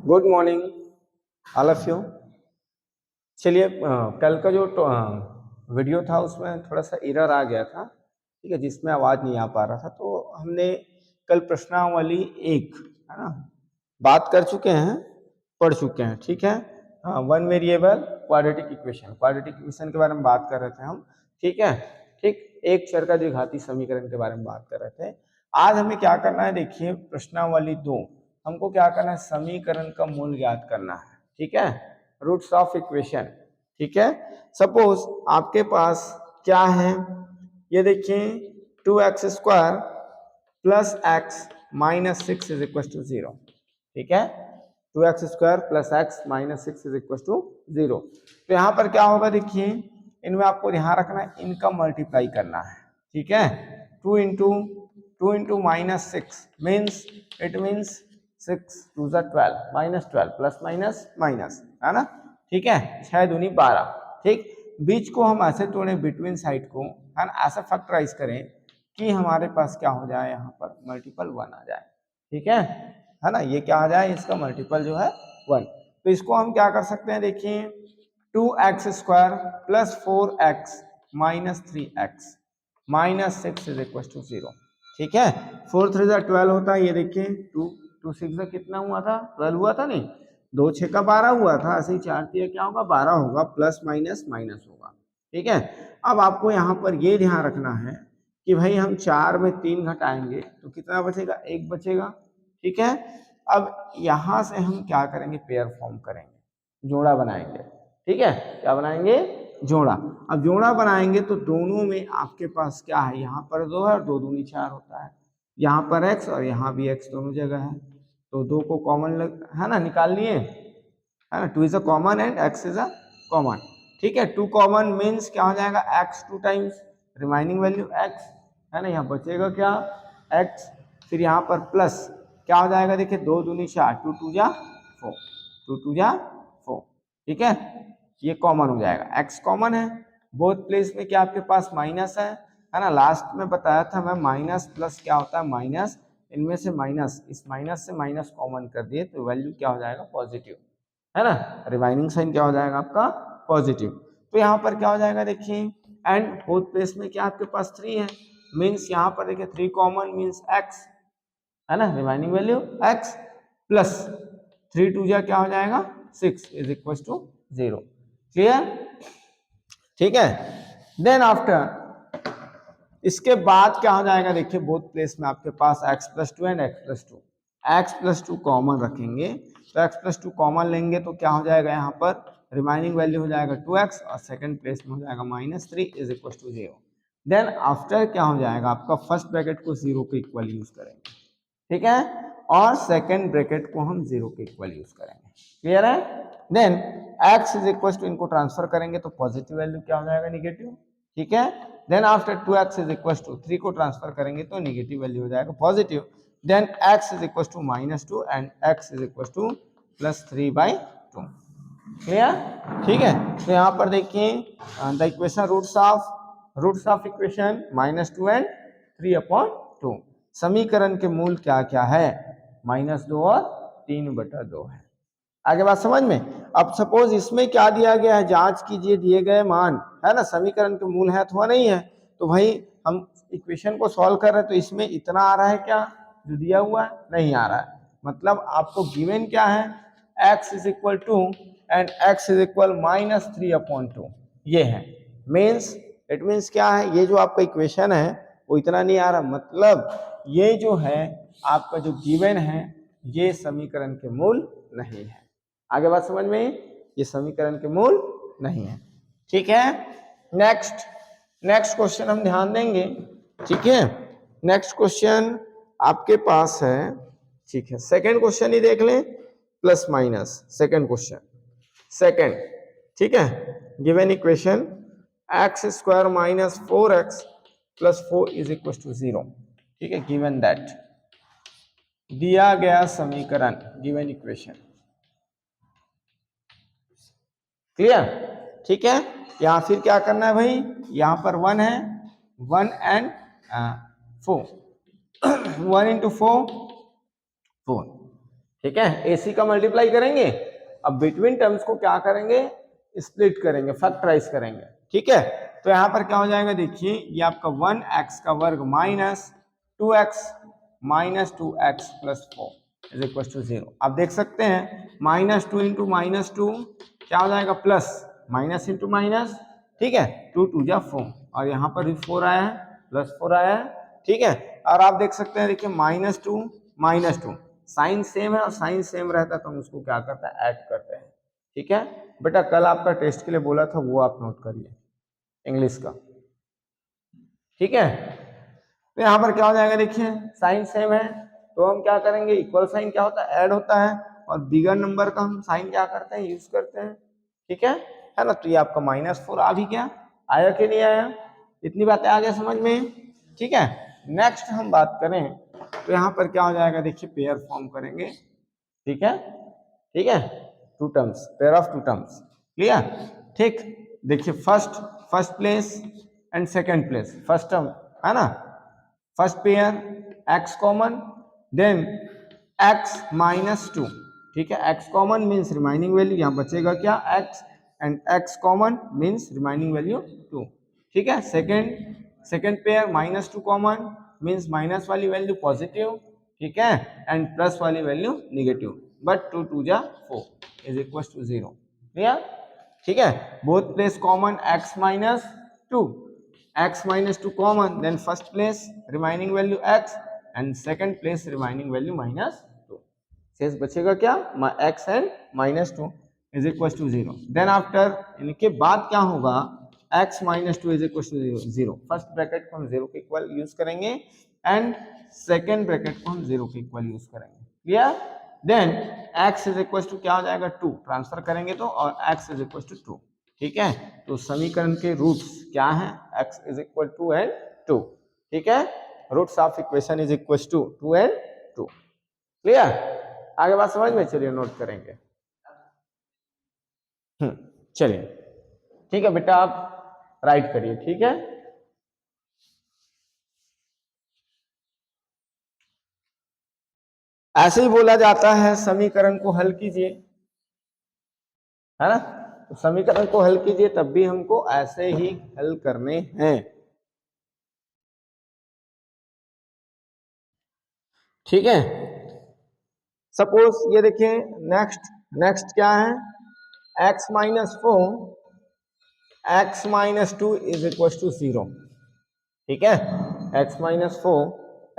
Good morning all of you. चलिए कल का जो वीडियो था उसमें थोड़ा सा एरर आ गया था, ठीक है, जिसमें आवाज़ नहीं आ पा रहा था। तो हमने कल प्रश्नावली 1 है ना बात कर चुके हैं, पढ़ चुके हैं, ठीक है। वन वेरिएबल क्वाड्रेटिक इक्वेशन के बारे में बात कर रहे थे हम, ठीक है। ठीक, एक चर का द्विघाती समीकरण के बारे में बात कर रहे थे। आज हमें क्या करना है, देखिए प्रश्नावली 2 हमको क्या करना है, समीकरण का मूल ज्ञात करना है, ठीक है, रूट्स ऑफ इक्वेशन, ठीक है। सपोज आपके पास क्या है, ये देखिए 2x² plus x minus 6 is equal to 0, ठीक है। 2x² plus x minus 6 is equal to 0। तो यहाँ पर क्या होगा, देखिए इनमें आपको ध्यान रखना है, इनका मल्टीप्लाई करना है, ठीक है। 2 into minus 6 means it means 6 2 12 minus 12 plus minus minus, है ना, ठीक है। 6 दूनी 12, ठीक। बीच को हम ऐसे तोड़े, बिटवीन साइड को, है ना, ऐसा फैक्टराइज करें कि हमारे पास क्या हो जाए, यहाँ पर मल्टीपल 1 आ जाए, ठीक है ना। ये क्या आ जाए, इसका मल्टीपल जो है 1। तो इसको हम क्या कर सकते हैं, देखिए 2x² plus 4x minus 3x minus 6 is equal to 0, ठीक है। 4 3 12 होता है, ये देखिए 2 6 कितना हुआ था, 12 हुआ था, नहीं 2 6 का 12 हुआ था, ऐसे ही 4 3 क्या होगा, 12 होगा, प्लस माइनस माइनस होगा, ठीक है। अब आपको यहाँ पर ये ध्यान रखना है कि भाई हम 4 में 3 घटाएंगे तो कितना बचेगा, 1 बचेगा, ठीक है। अब यहाँ से हम क्या करेंगे, पेयर फॉर्म करेंगे, जोड़ा बनाएंगे, ठीक है। क्या बनाएंगे, जोड़ा। अब जोड़ा बनाएंगे तो दोनों में आपके पास क्या है, यहाँ पर 2 है और 2 दूनी 4 होता है, यहाँ पर x और यहाँ भी x दोनों जगह है, तो 2 को कॉमन है ना, निकाल लिए, है ना। 2 is a common and x is a common, ठीक है। 2 कॉमन मीन्स क्या हो जाएगा, x 2 times remaining value x, है ना, यहाँ बचेगा क्या, x, फिर यहाँ पर प्लस क्या हो जाएगा, देखिए 2 दूनी 4, 2 2 जा 4, 2 2 जा 4, ठीक है। ये कॉमन हो जाएगा, x कॉमन है, बोथ प्लेस में क्या आपके पास माइनस है ना। लास्ट में बताया था मैं, माइनस प्लस क्या होता है, माइनस, इनमें से माइनस, इस माइनस से माइनस कॉमन कर दिए तो वैल्यू क्या हो जाएगा, पॉजिटिव, है ना। रिमाइनिंग साइन क्या हो जाएगा आपका, पॉजिटिव। तो यहाँ पर क्या हो जाएगा, देखिए एंड बोथ प्लेस में क्या आपके पास 3 है, मीन्स यहाँ पर देखिए 3 कॉमन मीन्स x, है ना, रिमाइनिंग वैल्यू x प्लस 3 2 जा क्या हो जाएगा, 6 इज इक्वल टू 0, क्लियर, ठीक है। देन आफ्टर इसके बाद क्या हो जाएगा, देखिए बोथ प्लेस में आपके पास x plus 2 and x plus 2 common रखेंगे, तो x प्लस 2 कॉमन लेंगे तो क्या हो जाएगा, यहाँ पर रिमाइनिंग वैल्यू हो जाएगा 2x और सेकंड प्लेस में हो जाएगा minus 3 is equal to 0। Then after क्या हो जाएगा, आपका फर्स्ट ब्रैकेट को 0 के इक्वल यूज करेंगे, ठीक है, और सेकंड ब्रैकेट को हम 0 के इक्वल यूज करेंगे, क्लियर है। Then x is equal to, इनको ट्रांसफर करेंगे तो पॉजिटिव वैल्यू क्या हो जाएगा, निगेटिव, ठीक है। Then after 2x is equal to 3 को ट्रांसफर करेंगे तो निगेटिव वैल्यू हो जाएगा positive. Then x is equal to -2 and x is equal to plus 3/2, clear, ठीक है। तो यहाँ पर देखिए the equation roots of equation -2 and 3/2, समीकरण के मूल क्या क्या है, -2 और 3/2 है। आगे बात समझ में। अब सपोज इसमें क्या दिया गया है, जांच कीजिए दिए गए मान, है ना, समीकरण के मूल है अथवा नहीं है। तो भाई हम इक्वेशन को सॉल्व कर रहे हैं तो इसमें इतना आ रहा है क्या, जो दिया हुआ है नहीं आ रहा है, मतलब आपको गिवन क्या है, x is equal to and x is equal -3/2, ये है मीन्स, इट मीन्स क्या है, ये जो आपका इक्वेशन है वो इतना नहीं आ रहा, मतलब ये जो है आपका जो गिवन है ये समीकरण के मूल नहीं है। आगे बात समझ में, ये समीकरण के मूल नहीं है, ठीक है। नेक्स्ट क्वेश्चन हम ध्यान देंगे, ठीक है। नेक्स्ट क्वेश्चन आपके पास है, ठीक है, सेकंड क्वेश्चन ही देख लें, plus minus second question, second, ठीक है। Given equation x² minus 4x plus 4 is equal to 0, ठीक है। गिवन दैट, दिया गया समीकरण, गिवन इक्वेशन, क्लियर, ठीक है। या फिर क्या करना है भाई, यहाँ पर 1 है, 1 एंड 4 1 इंटू 4 4, ठीक है, AC का मल्टीप्लाई करेंगे, अब बिटवीन टर्म्स को क्या करेंगे, स्प्लिट करेंगे, फैक्टराइज करेंगे। ठीक है, तो यहाँ पर क्या हो जाएगा, देखिए ये आपका 1x का वर्ग minus 2x minus 2x plus 4 is equal to 0। आप देख सकते हैं माइनस 2 इंटू माइनस 2 क्या हो जाएगा, प्लस माइनस इंटू माइनस, ठीक है, 2 2 जा 4 और यहाँ पर भी 4 आया है, प्लस 4 आया है। ठीक है, और आप देख सकते हैं, देखिए माइनस टू साइन सेम है और साइन सेम रहता है तो हम उसको क्या करते हैं, ऐड करते हैं। ठीक है बेटा, कल आपका टेस्ट के लिए बोला था वो आप नोट करिए इंग्लिश का। ठीक है, तो यहाँ पर क्या हो जाएगा, देखिए साइन सेम है तो हम क्या करेंगे, इक्वल साइन क्या होता है, ऐड होता है, और बिगर नंबर का हम साइन क्या करते हैं, यूज करते हैं। ठीक है ना, तो ये आपका -4 आ भी गया, आया कि नहीं आया, इतनी बातें आ गया समझ में। ठीक है, नेक्स्ट हम बात करें तो यहाँ पर क्या हो जाएगा, देखिए पेयर फॉर्म करेंगे। ठीक है, ठीक है, two terms, pair of two terms, clear. ठीक, देखिए first place and second place, first term है ना, first pair x common, then x -2। ठीक है, x common means remaining value, यहाँ बचेगा क्या, x, and x common means remaining value 2। ठीक है, second pair -2 common means minus वाली वैल्यू पॉजिटिव, ठीक है, एंड प्लस वाली वैल्यू निगेटिव, बट 2 2 जा 4 इज इक्वल टू 0। क्लियर, ठीक है, both place common x -2 common, then first place remaining value x and second place remaining value -2, शेष बचेगा क्या, x and -2 is equal to 0। then after इनके बाद क्या होगा, x -2 is equal to 0, first bracket को हम 0 के इक्वल यूज करेंगे एंड सेकेंड ब्रैकेट को हम 0 के इक्वल यूज करेंगे। Clear, then x is equal to क्या हो जाएगा, 2 ट्रांसफर करेंगे तो, और x is equal to 2। ठीक है, तो समीकरण के रूट्स क्या हैं, x is equal to and 2। ठीक है, roots of equation is equal to 2 and 2। Clear, आगे बात समझ में, चलिए नोट करेंगे। चलिए ठीक है बेटा, आप राइट करिए। ठीक है, ऐसे ही बोला जाता है, समीकरण को हल कीजिए, है ना, तो समीकरण को हल कीजिए, तब भी हमको ऐसे ही हल करने हैं। ठीक है, सपोज ये देखिए, नेक्स्ट क्या है, x -4 x -2 is equal to 0। ठीक है, x -4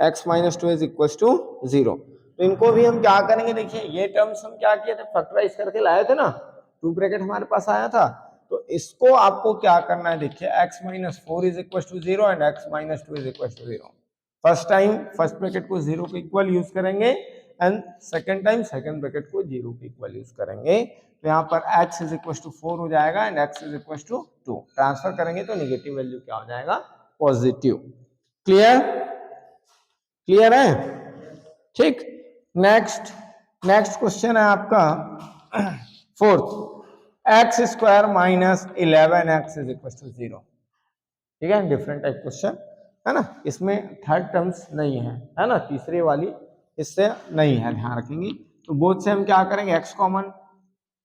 x -2 is equal to 0। तो इनको भी हम क्या करेंगे, देखिए ये टर्म्स हम क्या किए थे, फैक्टराइज करके लाए थे ना, टू ब्रैकेट हमारे पास आया था, तो इसको आपको क्या करना है, देखिए x -4 is equal to 0 and x -2 is equal to 0। First time first bracket को 0 के इक्वल यूज करेंगे and second time second bracket को 0 के इक्वल यूज करेंगे। तो यहाँ पर x इज इक्वल टू 4 हो जाएगा and x is equal to 2, transfer करेंगे तो निगेटिव वैल्यू क्या हो जाएगा, पॉजिटिव। क्लियर, क्लियर है, ठीक। नेक्स्ट क्वेश्चन है आपका fourth, x square -11x is equal to 0। ठीक है, डिफरेंट टाइप क्वेश्चन है ना, इसमें थर्ड टर्म्स नहीं है ना, तीसरे वाली इससे नहीं है, ध्यान रखेंगे। तो बोथ से हम क्या करेंगे, x कॉमन,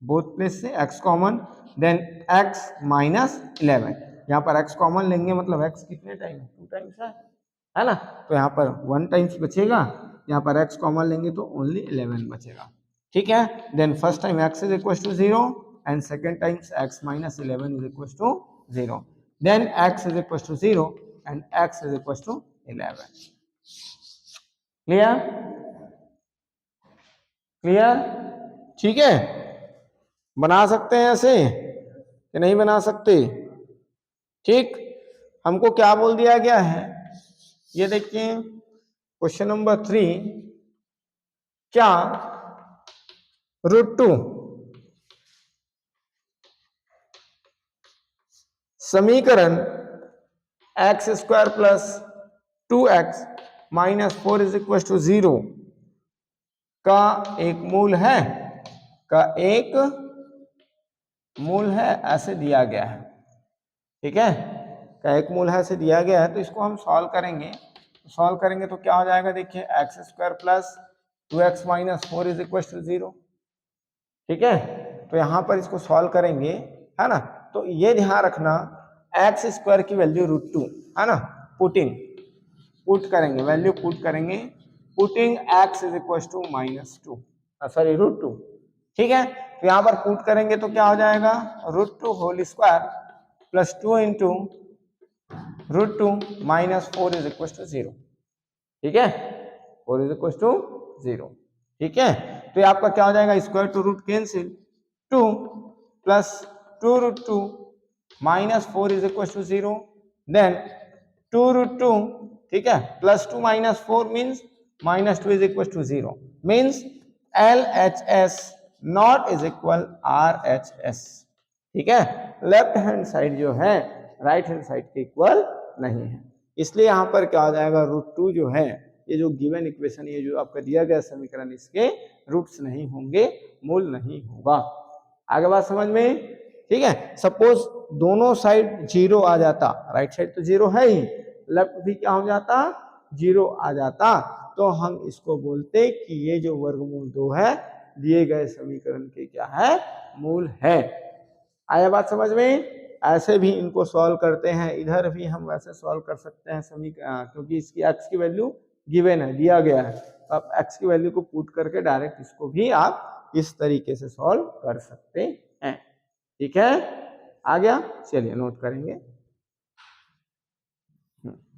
बोथ प्लेस से x कॉमन, देन x -11, यहाँ पर x कॉमन लेंगे मतलब x कितने टाइम, 2 टाइम्स है ना, तो यहाँ पर 1 टाइम्स बचेगा, यहाँ पर x कॉमन लेंगे तो ओनली 11 बचेगा। ठीक है, then first time x is equal to 0 and second times x -11 is equal to 0, then x is equal to 0 and x is equal to 11। Clear, clear, ठीक है, बना सकते हैं ऐसे कि नहीं बना सकते। ठीक, हमको क्या बोल दिया गया है, ये देखिए क्वेश्चन नंबर 3, क्या √2 समीकरण x² plus 2x -4 is equal to 0 का एक मूल है, का एक मूल है, ऐसे दिया गया है। ठीक है, का एक मूल है ऐसे दिया गया है, तो इसको हम सॉल्व करेंगे, तो क्या हो जाएगा, देखिए x² plus 2x minus 4 is equal to 0। ठीक है, तो यहां पर इसको सॉल्व करेंगे, है ना। तो ये ध्यान रखना एक्स स्क्वायर की वैल्यू √2, है ना, पुट करेंगे, वैल्यू पुट करेंगे, putting x is equal to -2, sorry √2। ठीक है, तो यहां पर पुट करेंगे तो क्या हो जाएगा, √2 whole square plus 2 into √2 minus 4 is equal to 0। ठीक है, 4 इज इक्वल टू 0। ठीक है, तो ये आपका क्या हो जाएगा, square to root cancel, 2 plus 2√2 minus 4 is equal to 0, then 2√2, ठीक है, plus 2 minus 4 means -2 is equal to 0, means LHS not is equal RHS। ठीक है, लेफ्ट हैंड साइड जो है राइट हैंड साइड के इक्वल नहीं है, इसलिए यहां पर क्या हो जाएगा, √2 जो है, ये जो गिवन इक्वेशन, ये जो आपका दिया गया समीकरण, इसके रूट्स नहीं होंगे, मूल नहीं होगा। आगे बात समझ में। ठीक है, सपोज दोनों साइड 0 आ जाता, राइट साइड तो 0 है ही, लेफ्ट भी क्या हो जाता, 0 आ जाता, तो हम इसको बोलते कि ये जो वर्गमूल 2 है दिए गए समीकरण के क्या है, मूल है। आया बात समझ में। ऐसे भी इनको सॉल्व करते हैं, इधर भी हम वैसे सॉल्व कर सकते हैं समीकरण, क्योंकि इसकी x की वैल्यू गिवन है, दिया गया है, तो आप x की वैल्यू को पुट करके डायरेक्ट इसको भी आप इस तरीके से सॉल्व कर सकते हैं। ठीक है, आ गया, चलिए नोट करेंगे।